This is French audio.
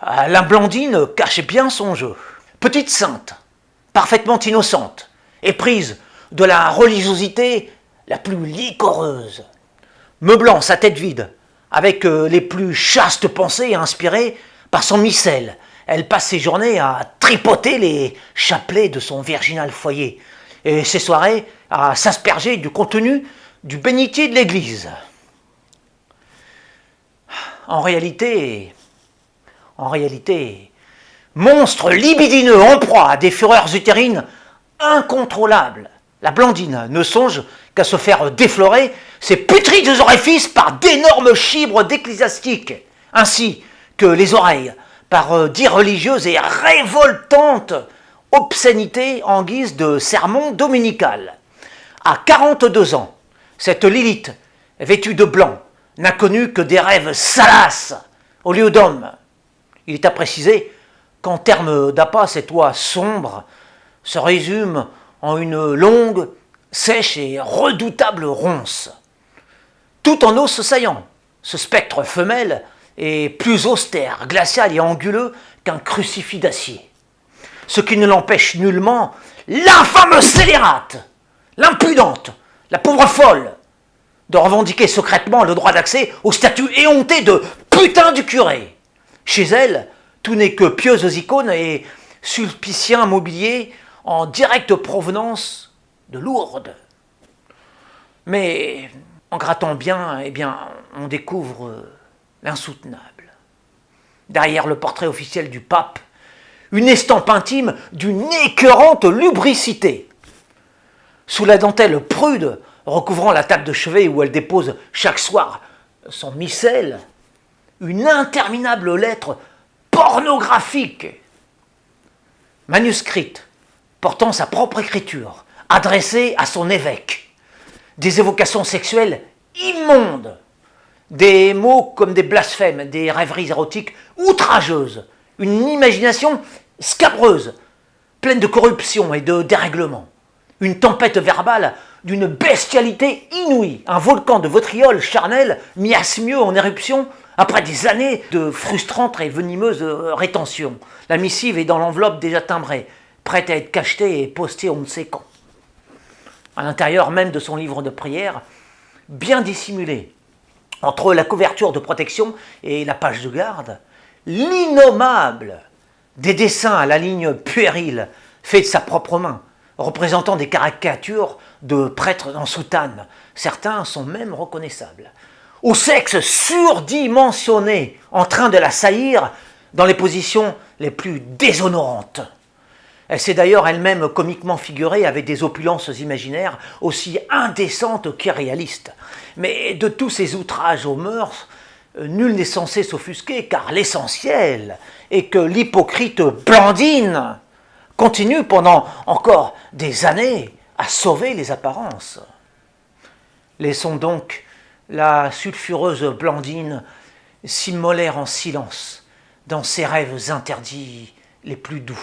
La Blandine cache bien son jeu. Petite sainte, parfaitement innocente, éprise de la religiosité la plus licoreuse, meublant sa tête vide avec les plus chastes pensées inspirées par son missel. Elle passe ses journées à tripoter les chapelets de son virginal foyer et ses soirées à s'asperger du contenu du bénitier de l'église. En réalité, monstre libidineux en proie à des fureurs utérines incontrôlables, la Blandine ne songe qu'à se faire déflorer ses putrides orifices par d'énormes chibres d'ecclésiastiques, ainsi que les oreilles par d'irreligieuses et révoltantes obscénités en guise de sermon dominical. À 42 ans, cette Lilith, vêtue de blanc, n'a connu que des rêves salaces au lieu d'hommes. Il est à préciser qu'en termes d'appât, cette oie sombre se résume en une longue, sèche et redoutable ronce. Tout en os saillant, ce spectre femelle est plus austère, glacial et anguleux qu'un crucifix d'acier. Ce qui ne l'empêche nullement, l'infâme scélérate, l'impudente, la pauvre folle, de revendiquer secrètement le droit d'accès au statut éhonté de putain du curé. Chez elle, tout n'est que pieuses icônes et sulpiciens mobiliers en directe provenance de Lourdes. Mais en grattant bien, on découvre l'insoutenable. Derrière le portrait officiel du pape, une estampe intime d'une écœurante lubricité. Sous la dentelle prude recouvrant la table de chevet où elle dépose chaque soir son missel, une interminable lettre pornographique, manuscrite, portant sa propre écriture, adressée à son évêque. Des évocations sexuelles immondes, des mots comme des blasphèmes, des rêveries érotiques outrageuses, une imagination scabreuse, pleine de corruption et de dérèglement, une tempête verbale d'une bestialité inouïe, un volcan de vitriol charnel miasmieux en éruption après des années de frustrantes et venimeuses rétentions. La missive est dans l'enveloppe déjà timbrée, prête à être cachetée et postée on ne sait quand. À l'intérieur même de son livre de prière, bien dissimulé, entre la couverture de protection et la page de garde, l'innommable des dessins à la ligne puérile, faits de sa propre main, représentant des caricatures de prêtres en soutane. Certains sont même reconnaissables. Au sexe surdimensionné, en train de la saillir dans les positions les plus déshonorantes. Elle s'est d'ailleurs elle-même comiquement figurée avec des opulences imaginaires aussi indécentes qu'irréalistes. Mais de tous ces outrages aux mœurs, nul n'est censé s'offusquer, car l'essentiel est que l'hypocrite Blandine continue pendant encore des années à sauver les apparences. Laissons donc la sulfureuse Blandine s'immoler en silence dans ses rêves interdits les plus doux.